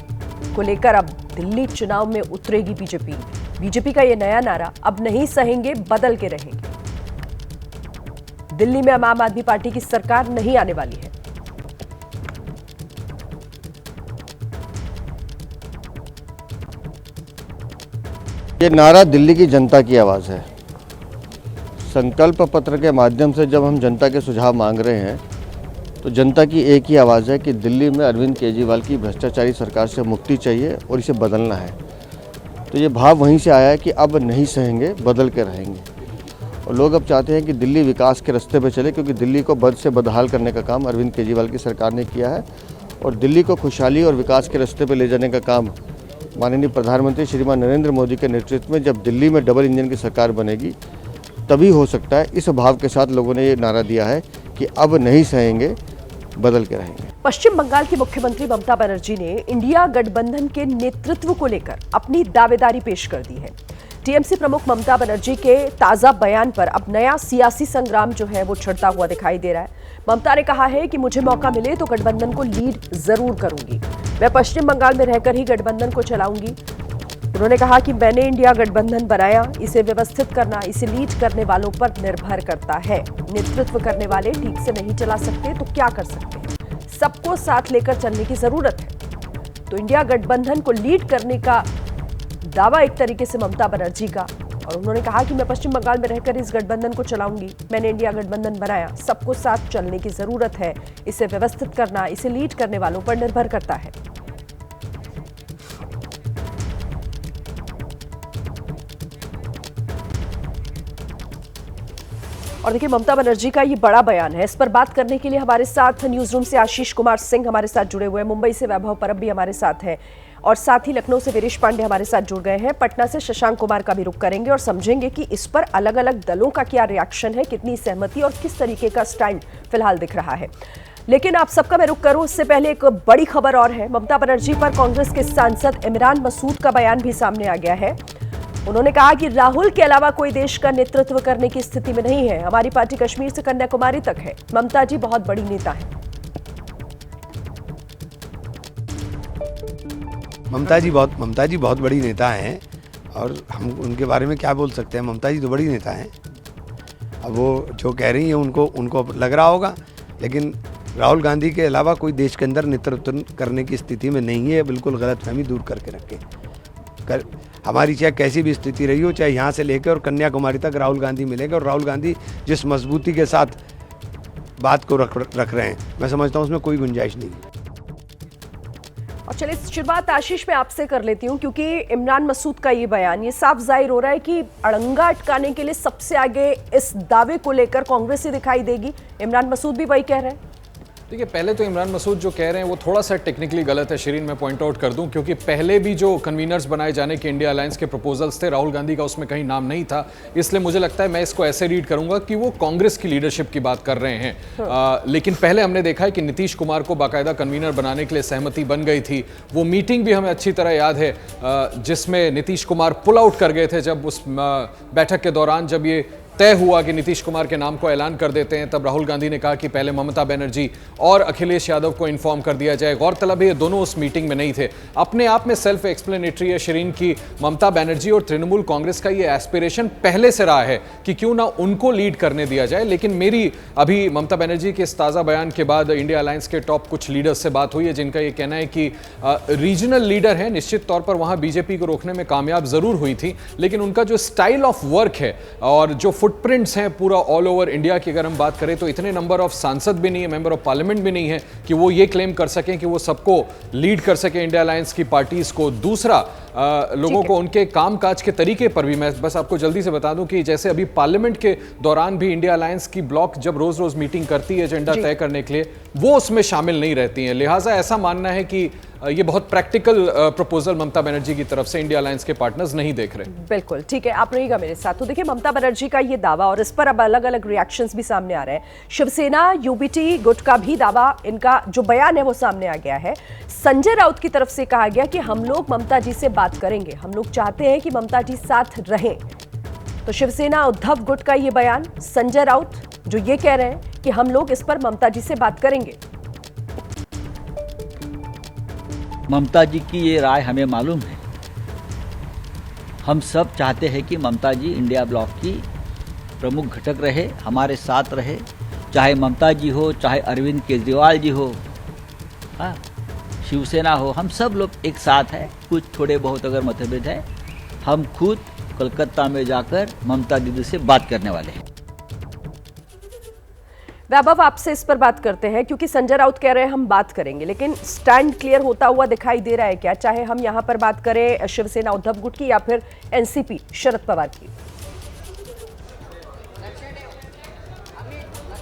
को लेकर अब दिल्ली चुनाव में उतरेगी बीजेपी। बीजेपी का ये नया नारा, अब नहीं सहेंगे बदल के रहेंगे। दिल्ली में अब आम आदमी पार्टी की सरकार नहीं आने वाली है। ये नारा दिल्ली की जनता की आवाज़ है। संकल्प पत्र के माध्यम से जब हम जनता के सुझाव मांग रहे हैं तो जनता की एक ही आवाज़ है कि दिल्ली में अरविंद केजरीवाल की भ्रष्टाचारी सरकार से मुक्ति चाहिए और इसे बदलना है। तो ये भाव वहीं से आया है कि अब नहीं सहेंगे बदल के रहेंगे। और लोग अब चाहते हैं कि दिल्ली विकास के रास्ते पे चले, क्योंकि दिल्ली को बद से बदहाल करने का काम अरविंद केजरीवाल की सरकार ने किया है और दिल्ली को खुशहाली और विकास के रास्ते पे ले जाने का काम माननीय प्रधानमंत्री श्रीमान नरेंद्र मोदी के नेतृत्व में जब दिल्ली में डबल इंजन की सरकार बनेगी तभी हो सकता है। इस भाव के साथ लोगों ने ये नारा दिया है कि अब नहीं सहेंगे बदल के रहेंगे। पश्चिम बंगाल की मुख्यमंत्री ममता बनर्जी ने इंडिया गठबंधन के नेतृत्व को लेकर अपनी दावेदारी पेश कर दी है। टीएमसी प्रमुख ममता बनर्जी के ताजा बयान पर अब नया सियासी संग्राम जो है वो छिड़ता हुआ दिखाई दे रहा है। ममता ने कहा है कि मुझे मौका मिले तो गठबंधन को लीड जरूर करूंगी, मैं पश्चिम बंगाल में रहकर ही गठबंधन को चलाऊंगी। उन्होंने कहा कि मैंने इंडिया गठबंधन बनाया, इसे व्यवस्थित करना, इसे लीड करने वालों पर निर्भर करता है। नेतृत्व करने वाले ठीक से नहीं चला सकते तो क्या कर सकते हैं, सबको साथ लेकर चलने की जरूरत है। तो इंडिया गठबंधन को लीड करने का दावा एक तरीके से ममता बनर्जी का, और उन्होंने कहा कि मैं पश्चिम बंगाल में रहकर इस गठबंधन को चलाऊंगी, मैंने इंडिया गठबंधन बनाया, सबको साथ चलने की जरूरत है, इसे व्यवस्थित करना, इसे लीड करने वालों पर निर्भर करता है। और देखिए ममता बनर्जी का ये बड़ा बयान है। इस पर बात करने के लिए हमारे साथ न्यूज रूम से आशीष कुमार सिंह हमारे साथ जुड़े हुए हैं, मुंबई से वैभव परब भी हमारे साथ है और साथ ही लखनऊ से वीरेश पांडे हमारे साथ जुड़ गए हैं। पटना से शशांक कुमार का भी रुख करेंगे और समझेंगे कि इस पर अलग अलग दलों का क्या रिएक्शन है, कितनी सहमति और किस तरीके का स्टैंड फिलहाल दिख रहा है। लेकिन आप सबका मैं रुख करूं उससे पहले एक बड़ी खबर और है। ममता बनर्जी पर कांग्रेस के सांसद इमरान मसूद का बयान भी सामने आ गया है। उन्होंने कहा कि राहुल के अलावा कोई देश का नेतृत्व करने की स्थिति में नहीं है, हमारी पार्टी कश्मीर से कन्याकुमारी तक है, ममता जी बहुत बड़ी नेता है। ममता जी बहुत बड़ी नेता हैं और हम उनके बारे में क्या बोल सकते हैं। ममता जी तो बड़ी नेता हैं। अब वो जो कह रही हैं उनको लग रहा होगा, लेकिन राहुल गांधी के अलावा कोई देश के अंदर नेतृत्व करने की स्थिति में नहीं है। बिल्कुल गलतफहमी दूर करके रखें। हमारी चाहे कैसी भी स्थिति रही हो, चाहे यहाँ से लेकर और कन्याकुमारी तक राहुल गांधी मिलेंगे और राहुल गांधी जिस मजबूती के साथ बात को रख रहे हैं, मैं समझता हूँ उसमें कोई गुंजाइश नहीं है। और चलिए शुरुआत आशीष में आपसे कर लेती हूँ, क्योंकि इमरान मसूद का ये बयान ये साफ जाहिर हो रहा है कि अड़ंगा अटकाने के लिए सबसे आगे इस दावे को लेकर कांग्रेस ही दिखाई देगी। इमरान मसूद भी वही कह रहे हैं। देखिए, पहले तो इमरान मसूद जो कह रहे हैं वो थोड़ा सा टेक्निकली गलत है शिरीन, मैं पॉइंट आउट कर दूं, क्योंकि पहले भी जो कन्वीनर्स बनाए जाने के इंडिया अलायंस के प्रपोजल्स थे, राहुल गांधी का उसमें कहीं नाम नहीं था। इसलिए मुझे लगता है मैं इसको ऐसे रीड करूंगा कि वो कांग्रेस की लीडरशिप की बात कर रहे हैं। लेकिन पहले हमने देखा है कि नीतीश कुमार को बाकायदा कन्वीनर बनाने के लिए सहमति बन गई थी। वो मीटिंग भी हमें अच्छी तरह याद है जिसमें नीतीश कुमार पुल आउट कर गए थे। जब उस बैठक के दौरान जब ये तय हुआ कि नीतीश कुमार के नाम को ऐलान कर देते हैं, तब राहुल गांधी ने कहा कि पहले ममता बनर्जी और अखिलेश यादव को इन्फॉर्म कर दिया जाए। गौरतलब है ये दोनों उस मीटिंग में नहीं थे। अपने आप में सेल्फ एक्सप्लेनेटरी है शिरीन की ममता बनर्जी और तृणमूल कांग्रेस का ये एस्पिरेशन पहले से रहा है कि क्यों ना उनको लीड करने दिया जाए। लेकिन मेरी अभी ममता बनर्जी के इस ताज़ा बयान के बाद इंडिया अलायंस के टॉप कुछ लीडर्स से बात हुई है, जिनका ये कहना है कि रीजनल लीडर है, निश्चित तौर पर वहाँ बीजेपी को रोकने में कामयाब जरूर हुई थी, लेकिन उनका जो स्टाइल ऑफ वर्क है और जो फुटप्रिंट्स हैं पूरा ऑल ओवर इंडिया की अगर हम बात करें तो इतने नंबर ऑफ सांसद भी नहीं है, मेंबर ऑफ पार्लियामेंट भी नहीं है कि वो ये क्लेम कर सकें कि वो सबको लीड कर सके इंडिया अलायंस की पार्टीज को। दूसरा, लोगों को उनके कामकाज के तरीके पर भी मैं बस आपको जल्दी से बता दूं कि जैसे अभी पार्लियामेंट के दौरान भी इंडिया अलायंस की ब्लॉक जब रोज रोज मीटिंग करती है एजेंडा तय करने के लिए, वो उसमें शामिल नहीं रहती हैं। लिहाजा ऐसा मानना है कि ये बहुत प्रैक्टिकल प्रपोजल ममता बनर्जी की तरफ से इंडिया अलायंस के पार्टनर्स नहीं देख रहे। बिल्कुल ठीक है, आप रहिएगा मेरे साथ। तो देखिए, ममता बनर्जी का ये दावा और इस पर अब अलग अलग रिएक्शंस भी सामने आ रहे हैं। शिवसेना यूबीटी गुट का भी दावा, इनका जो बयान है वो सामने आ गया है। संजय राउत की तरफ से कहा गया कि हम लोग ममता जी से बात करेंगे, हम लोग चाहते हैं कि ममता जी साथ रहें। तो शिवसेना उद्धव गुट का ये बयान, संजय राउत जो ये कह रहे हैं कि हम लोग इस पर ममता जी से बात करेंगे। ममता जी की ये राय हमें मालूम है। हम सब चाहते हैं कि ममता जी इंडिया ब्लॉक की प्रमुख घटक रहे, हमारे साथ रहे, चाहे ममता जी हो, चाहे अरविंद केजरीवाल जी हो, हाँ, शिवसेना हो, हम सब लोग एक साथ हैं। कुछ थोड़े बहुत अगर मतभेद है, हम खुद कोलकाता में जाकर ममता दीदी से बात करने वाले हैं। वैभव, आपसे इस पर बात करते हैं क्योंकि संजय राउत कह रहे हैं हम बात करेंगे, लेकिन स्टैंड क्लियर होता हुआ दिखाई दे रहा है क्या, चाहे हम यहां पर बात करें शिवसेना उद्धव गुट की या फिर एनसीपी शरद पवार की?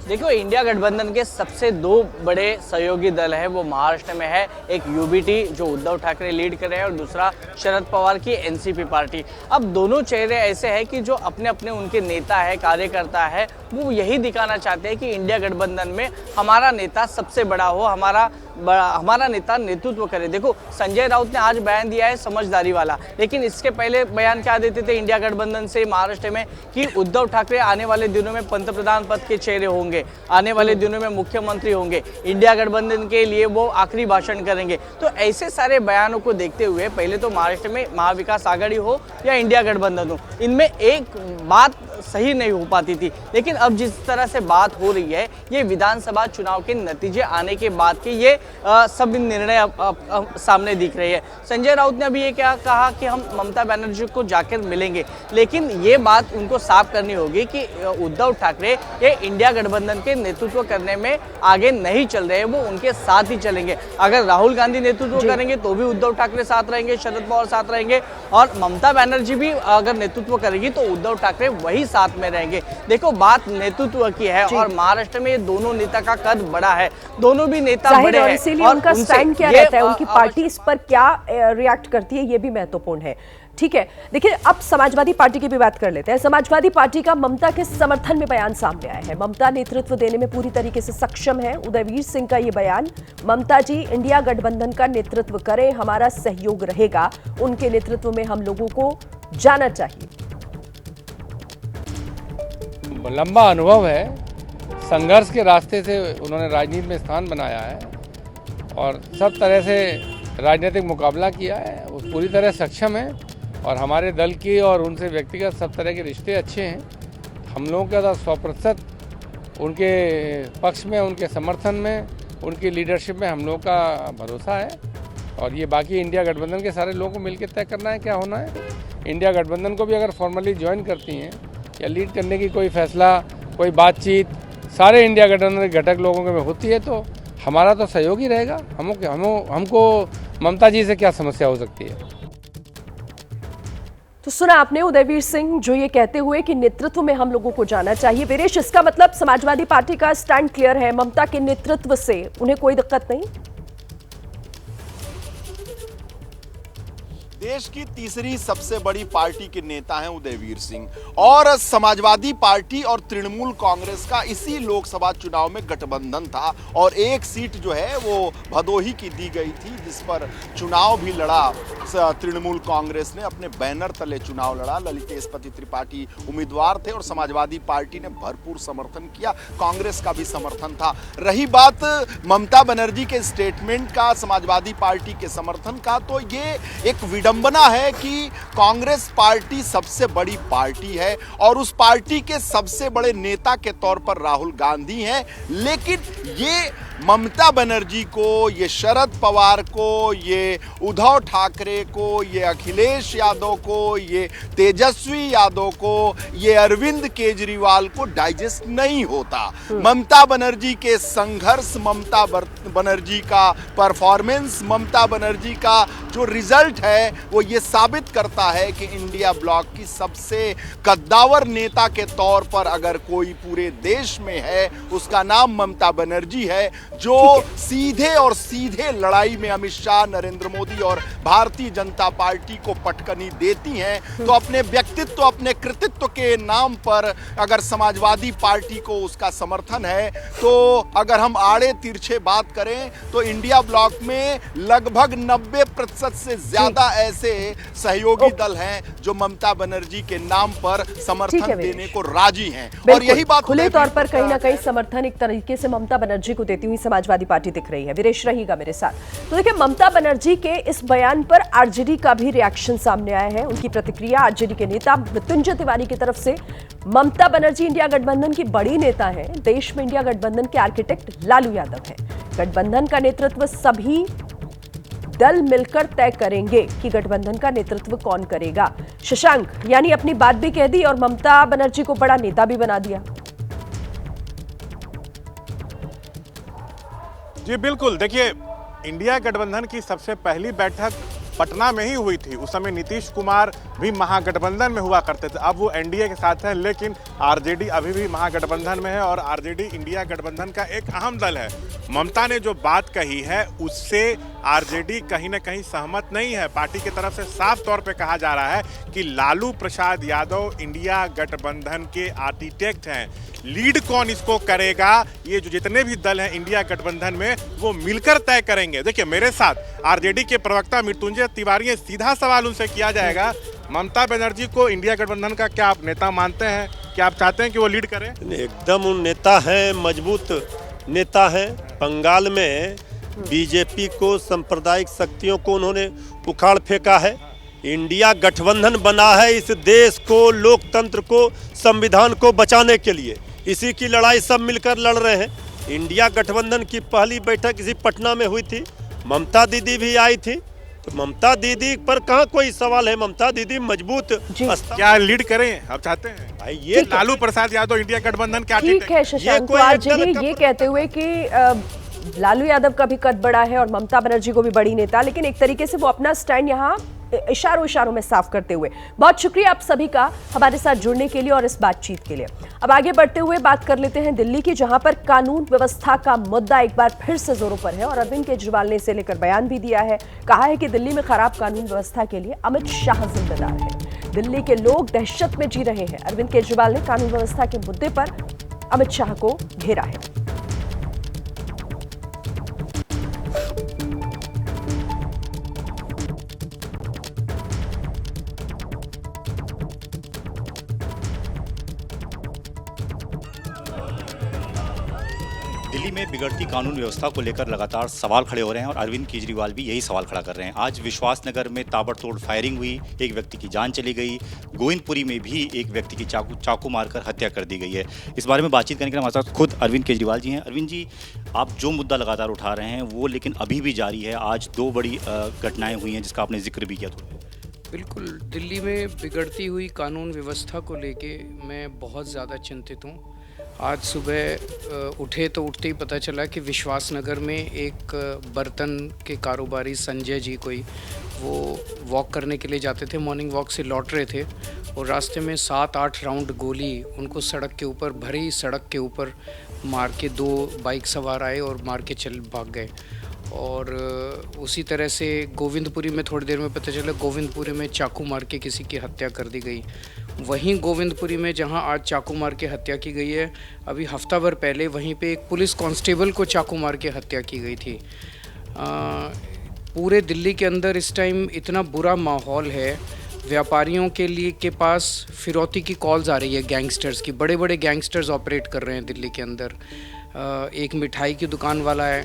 देखो, इंडिया गठबंधन के सबसे दो बड़े सहयोगी दल है वो महाराष्ट्र में है। एक यूबीटी जो उद्धव ठाकरे लीड कर रहे हैं और दूसरा शरद पवार की एनसीपी पार्टी। अब दोनों चेहरे ऐसे हैं कि जो अपने अपने उनके नेता है, कार्यकर्ता है, वो यही दिखाना चाहते हैं कि इंडिया गठबंधन में हमारा नेता सबसे बड़ा हो, हमारा नेता नेतृत्व करे। देखो, संजय राउत ने आज बयान दिया है समझदारी वाला, लेकिन इसके पहले बयान क्या देते थे इंडिया गठबंधन से महाराष्ट्र में कि उद्धव ठाकरे आने वाले दिनों में पंतप्रधान पद के चेहरे होंगे, आने वाले दिनों में मुख्यमंत्री होंगे, इंडिया गठबंधन के लिए वो आखिरी भाषण करेंगे। तो ऐसे सारे बयानों को देखते हुए पहले तो महाराष्ट्र में महाविकास आघाड़ी हो या इंडिया गठबंधन हो, इनमें एक बात सही नहीं हो पाती थी। लेकिन अब जिस तरह से बात हो रही है, ये विधानसभा चुनाव के नतीजे आने के बाद के ये सब निर्णय अब सामने दिख रहे हैं। संजय राउत ने अभी ये क्या कहा कि हम ममता बनर्जी को जाकर मिलेंगे, लेकिन ये बात उनको साफ करनी होगी कि उद्धव ठाकरे ये इंडिया गठबंधन के नेतृत्व करने में आगे नहीं चल रहे हैं, वो उनके साथ ही चलेंगे। अगर राहुल गांधी नेतृत्व करेंगे तो भी उद्धव ठाकरे साथ रहेंगे, शरद पवार साथ रहेंगे, और ममता बनर्जी भी अगर नेतृत्व करेगी तो उद्धव ठाकरे वही साथ में रहेंगे। देखो, बात नेतृत्व की है और महाराष्ट्र में ये दोनों नेता का कद बड़ा है, दोनों भी नेता बड़े हैं, इसीलिए उनका स्टैंड क्या रहता है, उनकी पार्टी इस पर क्या रिएक्ट करती है, ये भी महत्वपूर्ण है। ठीक है, देखिए अब समाजवादी पार्टी की भी बात कर लेते हैं। समाजवादी पार्टी का ममता के समर्थन में बयान सामने आया है। ममता नेतृत्व देने में पूरी तरीके से सक्षम है, उदयवीर सिंह का ये बयान। ममता जी इंडिया गठबंधन का नेतृत्व करें, हमारा सहयोग रहेगा, उनके नेतृत्व में हम लोगों को जाना चाहिए। लंबा अनुभव है, संघर्ष के रास्ते से उन्होंने राजनीति में स्थान बनाया है और सब तरह से राजनीतिक मुकाबला किया है, वो पूरी तरह सक्षम है और हमारे दल की और उनसे व्यक्तिगत सब तरह के रिश्ते अच्छे हैं। हम लोगों का 100% उनके पक्ष में, उनके समर्थन में, उनकी लीडरशिप में हम लोगों का भरोसा है और ये बाकी इंडिया गठबंधन के सारे लोगों को मिलकर तय करना है क्या होना है। इंडिया गठबंधन को भी अगर फॉर्मली ज्वाइन करती हैं या लीड करने की कोई फैसला, कोई बातचीत सारे इंडिया गठबंधन के घटक लोगों में होती है तो हमारा तो सहयोग ही रहेगा। हमको ममता जी से क्या समस्या हो सकती है। तो सुना आपने उदयवीर सिंह जो ये कहते हुए कि नेतृत्व में हम लोगों को जाना चाहिए। वीरेश, इसका मतलब समाजवादी पार्टी का स्टैंड क्लियर है, ममता के नेतृत्व से उन्हें कोई दिक्कत नहीं। देश की तीसरी सबसे बड़ी पार्टी के नेता हैं उदयवीर सिंह और समाजवादी पार्टी और तृणमूल कांग्रेस का इसी लोकसभा चुनाव में गठबंधन था और एक सीट जो है वो भदोही की दी गई थी जिस पर चुनाव भी लड़ा तृणमूल कांग्रेस ने, अपने बैनर तले चुनाव लड़ा। ललितेशपति त्रिपाठी उम्मीदवार थे और समाजवादी पार्टी ने भरपूर समर्थन किया, कांग्रेस का भी समर्थन था। रही बात ममता बनर्जी के स्टेटमेंट का, समाजवादी पार्टी के समर्थन का, तो ये एक विडंबना है कि कांग्रेस पार्टी सबसे बड़ी पार्टी है और उस पार्टी के सबसे बड़े नेता के तौर पर राहुल गांधी हैं, लेकिन ये ममता बनर्जी को, ये शरद पवार को, ये उद्धव ठाकरे को, ये अखिलेश यादव को, ये तेजस्वी यादव को, ये अरविंद केजरीवाल को डाइजेस्ट नहीं होता। ममता बनर्जी के संघर्ष, ममता बनर्जी का परफॉर्मेंस, ममता बनर्जी का जो रिजल्ट है वो ये साबित करता है कि इंडिया ब्लॉक की सबसे कद्दावर नेता के तौर पर अगर कोई पूरे देश में है उसका नाम ममता बनर्जी है, जो सीधे और सीधे लड़ाई में अमित शाह, नरेंद्र मोदी और भारतीय जनता पार्टी को पटकनी देती हैं। तो अपने व्यक्तित्व, अपने कृतित्व के नाम पर अगर समाजवादी पार्टी को उसका समर्थन है, तो अगर हम आड़े तिरछे बात करें तो इंडिया ब्लॉक में लगभग 90% से ज्यादा ऐसे सहयोगी दल हैं जो ममता बनर्जी के नाम पर समर्थन देने को राजी हैं। और यही बात खुले तौर पर कहीं ना कहीं समर्थन एक तरीके से ममता बनर्जी को देती हुई समाजवादी पार्टी दिख रही है। वीरेश रहिएगा मेरे साथ। तो देखिए, ममता बनर्जी के इस बयान पर आरजेडी का भी रिएक्शन सामने आया है। उनकी प्रतिक्रिया आरजेडी के नेता मृत्युंजय तिवारी की तरफ से। ममता बनर्जी इंडिया गठबंधन की बड़ी नेता है। देश में इंडिया गठबंधन के आर्किटेक्ट लालू यादव है। गठबंधन का नेतृत्व सभी दल मिलकर तय करेंगे कि गठबंधन का नेतृत्व कौन करेगा। शशांक यानी अपनी बात भी कह दी और ममता बनर्जी को बड़ा नेता भी बना दिया। जी बिल्कुल, देखिए, इंडिया गठबंधन की सबसे पहली बैठक पटना में ही हुई थी। उस समय नीतीश कुमार भी महागठबंधन में हुआ करते थे। अब वो एनडीए के साथ हैं, लेकिन आरजेडी अभी भी महागठबंधन में है और आरजेडी इंडिया गठबंधन का एक अहम दल है। ममता ने जो बात कही है उससे आरजेडी कहीं ना कहीं सहमत नहीं है। पार्टी की तरफ से साफ तौर पे कहा जा रहा है कि लालू प्रसाद यादव इंडिया गठबंधन के आर्किटेक्ट हैं। लीड कौन इसको करेगा, ये जो जितने भी दल हैं इंडिया गठबंधन में, वो मिलकर तय करेंगे। देखिए, मेरे साथ आरजेडी के प्रवक्ता मृत्युंजय तिवारी हैं। सीधा सवाल उनसे किया जाएगा, ममता बनर्जी को इंडिया गठबंधन का क्या आप नेता मानते हैं? क्या आप चाहते हैं कि वो लीड करें? एकदम उन नेता हैं, मजबूत नेता हैं। बंगाल में बीजेपी को, सांप्रदायिक शक्तियों को उन्होंने उखाड़ फेंका है। इंडिया गठबंधन बना है इस देश को, लोकतंत्र को, संविधान को बचाने के लिए। इसी की लड़ाई सब मिलकर लड़ रहे हैं। इंडिया गठबंधन की पहली बैठक इसी पटना में हुई थी। ममता दीदी भी आई थी। तो ममता दीदी पर कहाँ कोई सवाल है, ममता दीदी मजबूत। क्या लीड करें आप चाहते हैं? भाई ये लालू प्रसाद यादव इंडिया गठबंधन क्या ठीक है शशांक, आरजेडी ये कहते हुए कि लालू यादव का भी कद बड़ा है और ममता बनर्जी को भी बड़ी नेता, लेकिन एक तरीके से वो अपना स्टैंड यहाँ इशारों में साफ करते हुए। बहुत शुक्रिया आप सभी का हमारे साथ जुड़ने के लिए और इस बातचीत के लिए। अब आगे बढ़ते हुए बात कर लेते हैं दिल्ली की, जहां पर कानून व्यवस्था का मुद्दा एक बार फिर से जोरों पर है और अरविंद केजरीवाल ने इसे लेकर बयान भी दिया है। कहा है कि दिल्ली में खराब कानून व्यवस्था के लिए अमित शाह जिम्मेदार है। दिल्ली के लोग दहशत में जी रहे हैं। अरविंद केजरीवाल ने कानून व्यवस्था के मुद्दे पर अमित शाह को घेरा है। दिल्ली में बिगड़ती कानून व्यवस्था को लेकर लगातार सवाल खड़े हो रहे हैं और अरविंद केजरीवाल भी यही सवाल खड़ा कर रहे हैं। आज विश्वास नगर में ताबड़तोड़ फायरिंग हुई, एक व्यक्ति की जान चली गई। गोविंदपुरी में भी एक व्यक्ति की चाकू मारकर हत्या कर दी गई है। इस बारे में बातचीत करने के लिए हमारे साथ खुद अरविंद केजरीवाल जी हैं। अरविंद जी, आप जो मुद्दा लगातार उठा रहे हैं वो लेकिन अभी भी जारी है। आज 2 बड़ी घटनाएं हुई हैं जिसका आपने जिक्र भी किया थोड़ा। बिल्कुल, दिल्ली में बिगड़ती हुई कानून व्यवस्था को लेके मैं बहुत ज़्यादा चिंतित हूँ। आज सुबह उठे तो उठते ही पता चला कि विश्वास नगर में एक बर्तन के कारोबारी संजय जी कोई वो वॉक करने के लिए जाते थे, मॉर्निंग वॉक से लौट रहे थे और रास्ते में 7-8 राउंड गोली उनको सड़क के ऊपर, भरी सड़क के ऊपर मार के 2 बाइक सवार आए और मार के चल भाग गए। और उसी तरह से गोविंदपुरी में थोड़ी देर में पता चला गोविंदपुरी में चाकू मार के किसी की हत्या कर दी गई। वहीं गोविंदपुरी में जहां आज चाकू मार के हत्या की गई है, अभी हफ्ता भर पहले वहीं पे एक पुलिस कांस्टेबल को चाकू मार के हत्या की गई थी। पूरे दिल्ली के अंदर इस टाइम इतना बुरा माहौल है। व्यापारियों के पास फिरौती की कॉल्स आ रही है गैंगस्टर्स की। बड़े बड़े गैंगस्टर्स ऑपरेट कर रहे हैं दिल्ली के अंदर। एक मिठाई की दुकान वाला है,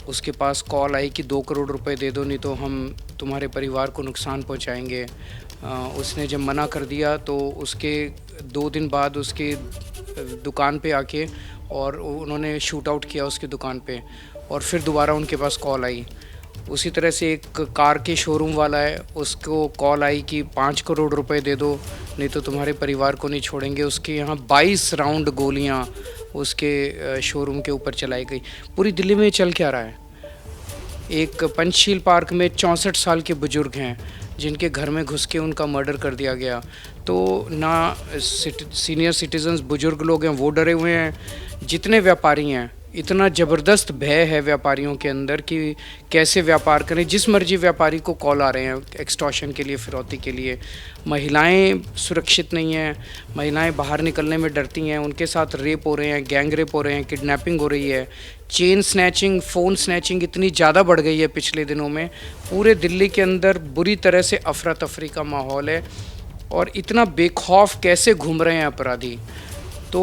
उसके पास कॉल आई कि 2 करोड़ रुपए दे दो, नहीं तो हम तुम्हारे परिवार को नुकसान पहुंचाएंगे। उसने जब मना कर दिया तो उसके 2 दिन बाद उसके दुकान पे आके और उन्होंने शूट आउट किया उसकी दुकान पे, और फिर दोबारा उनके पास कॉल आई। उसी तरह से एक कार के शोरूम वाला है, उसको कॉल आई कि 5 करोड़ रुपए दे दो नहीं तो तुम्हारे परिवार को नहीं छोड़ेंगे। उसके यहाँ 22 राउंड गोलियाँ उसके शोरूम के ऊपर चलाई गई। पूरी दिल्ली में चल क्या रहा है? एक पंचशील पार्क में 64 साल के बुजुर्ग हैं जिनके घर में घुस के उनका मर्डर कर दिया गया। तो ना सीनियर सिटीजन्स बुजुर्ग लोग हैं वो डरे हुए हैं, जितने व्यापारी हैं इतना ज़बरदस्त भय है व्यापारियों के अंदर कि कैसे व्यापार करें। जिस मर्जी व्यापारी को कॉल आ रहे हैं एक्सटॉर्शन के लिए, फिरौती के लिए। महिलाएं सुरक्षित नहीं हैं, महिलाएं बाहर निकलने में डरती हैं, उनके साथ रेप हो रहे हैं, गैंग रेप हो रहे हैं, किडनैपिंग हो रही है, चेन स्नैचिंग, फ़ोन स्नैचिंग इतनी ज़्यादा बढ़ गई है पिछले दिनों में। पूरे दिल्ली के अंदर बुरी तरह से अफरा तफरी का माहौल है और इतना बेखौफ कैसे घूम रहे हैं अपराधी। तो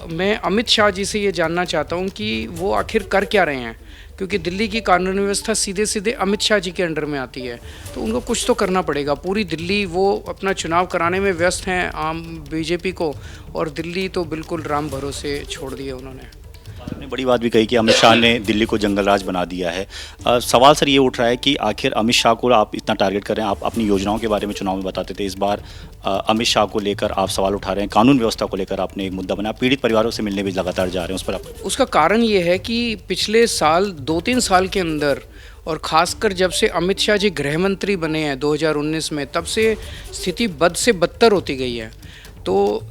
मैं अमित शाह जी से ये जानना चाहता हूँ कि वो आखिर कर क्या रहे हैं, क्योंकि दिल्ली की कानून व्यवस्था सीधे सीधे अमित शाह जी के अंडर में आती है, तो उनको कुछ तो करना पड़ेगा। पूरी दिल्ली वो अपना चुनाव कराने में व्यस्त हैं आम बीजेपी को, और दिल्ली तो बिल्कुल राम भरोसे छोड़ दिए उन्होंने। आपने बड़ी बात भी कही कि अमित शाह ने दिल्ली को जंगल राज बना दिया है। सवाल सर ये उठ रहा है कि आखिर अमित शाह को आप इतना टारगेट कर रहे हैं। आप अपनी योजनाओं के बारे में चुनाव में बताते थे, इस बार अमित शाह को लेकर आप सवाल उठा रहे हैं, कानून व्यवस्था को लेकर आपने एक मुद्दा बनाया, पीड़ित परिवारों से मिलने भी लगातार जा रहे हैं, उस पर आप? उसका कारण ये है कि पिछले साल 2-3 साल के अंदर, और ख़ासकर जब से अमित शाह जी गृह मंत्री बने हैं 2019 में, तब से स्थिति बद से बदतर होती गई है। तो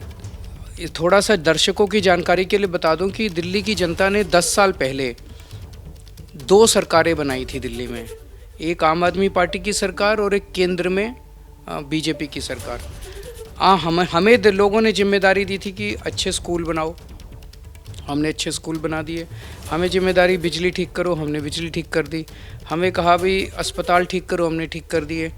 थोड़ा सा दर्शकों की जानकारी के लिए बता दूं कि दिल्ली की जनता ने 10 साल पहले 2 सरकारें बनाई थी दिल्ली में, एक आम आदमी पार्टी की सरकार और एक केंद्र में बीजेपी की सरकार। हमें लोगों ने जिम्मेदारी दी थी कि अच्छे स्कूल बनाओ, हमने अच्छे स्कूल बना दिए। हमें जिम्मेदारी बिजली ठीक करो, हमने बिजली ठीक कर दी। हमें कहा भी अस्पताल ठीक करो, हमने ठीक कर दिए।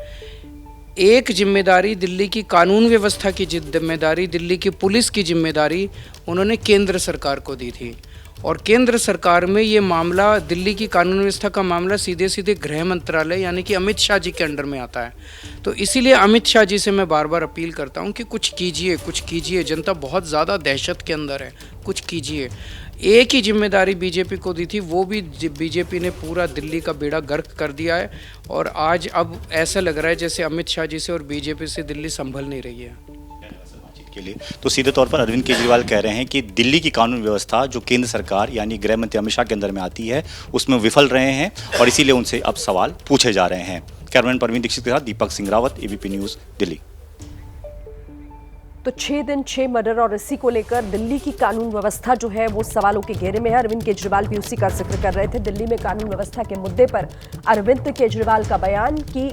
एक जिम्मेदारी दिल्ली की कानून व्यवस्था की जिम्मेदारी, दिल्ली की पुलिस की जिम्मेदारी उन्होंने केंद्र सरकार को दी थी, और केंद्र सरकार में ये मामला, दिल्ली की कानून व्यवस्था का मामला सीधे सीधे गृह मंत्रालय यानी कि अमित शाह जी के अंडर में आता है। तो इसीलिए अमित शाह जी से मैं बार बार अपील करता हूँ कि कुछ कीजिए, कुछ कीजिए। जनता बहुत ज़्यादा दहशत के अंदर है, कुछ कीजिए। एक ही जिम्मेदारी बीजेपी को दी थी, वो भी बीजेपी ने पूरा दिल्ली का बेड़ा गर्क कर दिया है, और आज अब ऐसा लग रहा है जैसे अमित शाह जी से और बीजेपी से दिल्ली संभल नहीं रही है के लिए। तो सीधे तौर पर अरविंद केजरीवाल कह रहे हैं कि दिल्ली की कानून व्यवस्था जो केंद्र सरकार यानी गृह मंत्री अमित शाह के अंदर में आती है, उसमें विफल रहे हैं, और इसीलिए उनसे अब सवाल पूछे जा रहे हैं। कैमरामैन परवीन दीक्षित के साथ दीपक सिंह रावत, एबीपी न्यूज़, दिल्ली। तो 6 दिन 6 मर्डर और इसी को लेकर दिल्ली की कानून व्यवस्था जो है वो सवालों के घेरे में है। अरविंद केजरीवाल भी उसी का जिक्र कर रहे थे। दिल्ली में कानून व्यवस्था के मुद्दे पर अरविंद केजरीवाल का बयान कि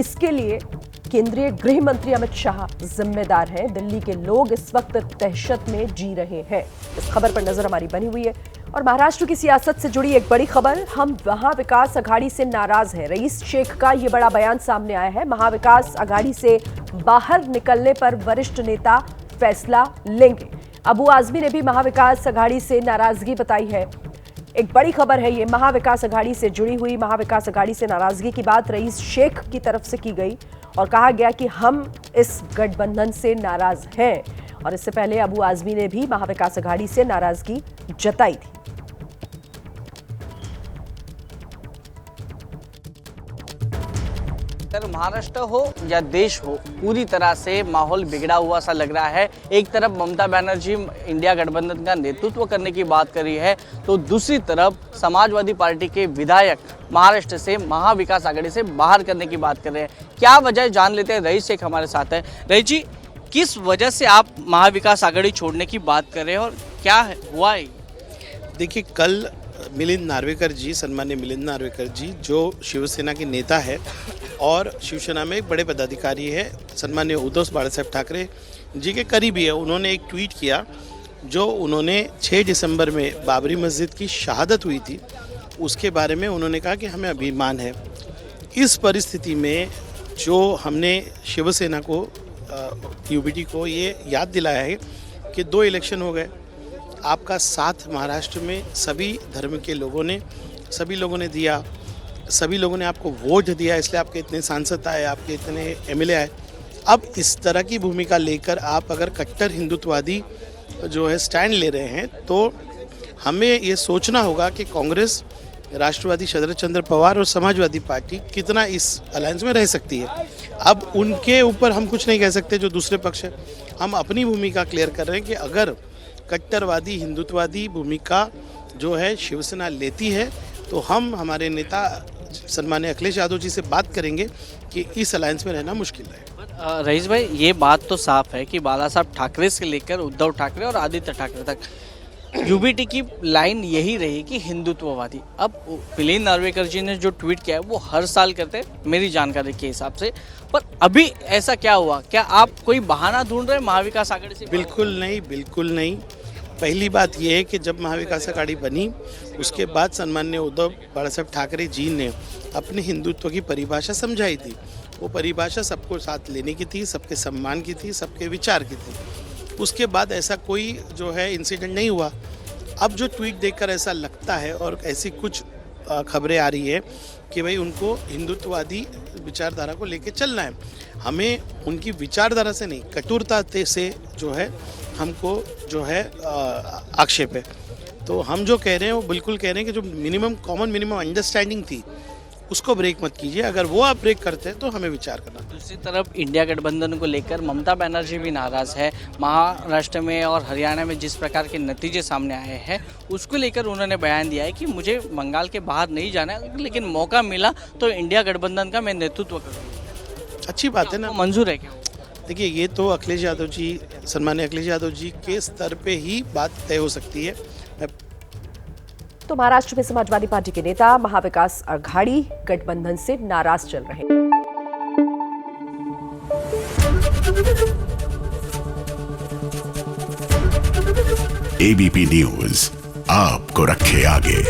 इसके लिए केंद्रीय गृह मंत्री अमित शाह जिम्मेदार हैं। दिल्ली के लोग इस वक्त दहशत में जी रहे हैं। इस खबर पर नजर हमारी बनी हुई है। और महाराष्ट्र की सियासत से जुड़ी एक बड़ी खबर, हम महाविकास अघाड़ी से नाराज हैं। रईस शेख का ये बड़ा बयान सामने आया है। महाविकास अघाड़ी से बाहर निकलने पर वरिष्ठ नेता फैसला लेंगे। अबू आजमी ने भी महाविकास अघाड़ी से नाराजगी बताई है। एक बड़ी खबर है ये, महाविकास अघाड़ी से जुड़ी हुई। महाविकास अघाड़ी से नाराजगी की बात रईस शेख की तरफ से की गई और कहा गया कि हम इस गठबंधन से नाराज हैं। और इससे पहले अबू आजमी ने भी महाविकास अघाड़ी से नाराजगी जताई थी। महाराष्ट्र हो या देश हो, पूरी तरह से माहौल बिगड़ा हुआ सा लग रहा है। एक तरफ ममता बनर्जी इंडिया गठबंधन का नेतृत्व करने की बात कर रही है, तो दूसरी तरफ समाजवादी पार्टी के विधायक महाराष्ट्र से महाविकास आघाड़ी से बाहर करने की बात कर रहे हैं। क्या वजह जान लेते हैं। रईस शेख हमारे साथ है। रईस जी, किस वजह से आप महाविकास आघाड़ी छोड़ने की बात कर रहे हैं और क्या हुआ है? देखिए, कल मिलिंद नार्वेकर जी, सम्मान्य मिलिंद नार्वेकर जी, जो शिवसेना के नेता है और शिवसेना में एक बड़े पदाधिकारी है, सम्मान्य उद्धव बाळासाहेब ठाकरे जी के करीबी है, उन्होंने एक ट्वीट किया जो उन्होंने 6 दिसंबर में बाबरी मस्जिद की शहादत हुई थी, उसके बारे में उन्होंने कहा कि हमें अभिमान है। इस परिस्थिति में जो हमने शिवसेना को, यूबीटी को ये याद दिलाया है कि 2 इलेक्शन हो गए, आपका साथ महाराष्ट्र में सभी धर्म के लोगों ने, सभी लोगों ने दिया, सभी लोगों ने आपको वोट दिया, इसलिए आपके इतने सांसद आए, आपके इतने एमएलए आए। अब इस तरह की भूमिका लेकर आप अगर कट्टर हिंदुत्ववादी जो है स्टैंड ले रहे हैं, तो हमें ये सोचना होगा कि कांग्रेस, राष्ट्रवादी शरद चंद्र पवार और समाजवादी पार्टी कितना इस अलायंस में रह सकती है। अब उनके ऊपर हम कुछ नहीं कह सकते जो दूसरे पक्ष है। हम अपनी भूमिका क्लियर कर रहे हैं कि अगर कट्टरवादी हिंदुत्ववादी भूमिका जो है शिवसेना लेती है तो हम हमारे नेता सम्माननीय अखिलेश यादव जी से बात करेंगे कि इस अलायंस में रहना मुश्किल है। रईस भाई, ये बात तो साफ है कि बाला साहब ठाकरे से लेकर उद्धव ठाकरे और आदित्य ठाकरे तक यूबीटी की लाइन यही रही कि हिंदुत्ववादी। अब मिलिंद नार्वेकर जी ने जो ट्वीट किया है वो हर साल करते हैं मेरी जानकारी के हिसाब से, पर अभी ऐसा क्या हुआ? क्या आप कोई बहाना ढूंढ रहे हैं महाविकास आघाड़ी से? बिल्कुल नहीं, बिल्कुल नहीं। पहली बात यह है कि जब महाविकास आघाड़ी बनी उसके बाद सम्माननीय उद्धव बाला साहब ठाकरे जी ने अपने हिंदुत्व की परिभाषा समझाई थी। वो परिभाषा सबको साथ लेने की थी, सबके सम्मान की थी, सबके विचार की थी। उसके बाद ऐसा कोई जो है इंसिडेंट नहीं हुआ। अब जो ट्वीट देखकर ऐसा लगता है और ऐसी कुछ खबरें आ रही है कि भाई उनको हिंदुत्ववादी विचारधारा को लेके चलना है। हमें उनकी विचारधारा से नहीं, कठोरता से जो है हमको जो है आक्षेप है। तो हम जो कह रहे हैं वो बिल्कुल कह रहे हैं कि जो कॉमन मिनिमम अंडरस्टैंडिंग थी उसको ब्रेक मत कीजिए। अगर वो आप ब्रेक करते हैं तो हमें विचार करना। दूसरी तरफ इंडिया गठबंधन को लेकर ममता बनर्जी भी नाराज है। महाराष्ट्र में और हरियाणा में जिस प्रकार के नतीजे सामने आए हैं उसको लेकर उन्होंने बयान दिया है कि मुझे बंगाल के बाहर नहीं जाना है, लेकिन मौका मिला तो इंडिया गठबंधन का मैं नेतृत्व करूँगा। अच्छी बात है ना, मंजूर है क्या? देखिए, ये तो अखिलेश यादव जी, सम्माननीय अखिलेश यादव जी के स्तर पे ही बात तय हो सकती है। तो महाराष्ट्र में समाजवादी पार्टी के नेता महाविकास आघाड़ी गठबंधन से नाराज चल रहे हैं। एबीपी न्यूज आपको रखे आगे।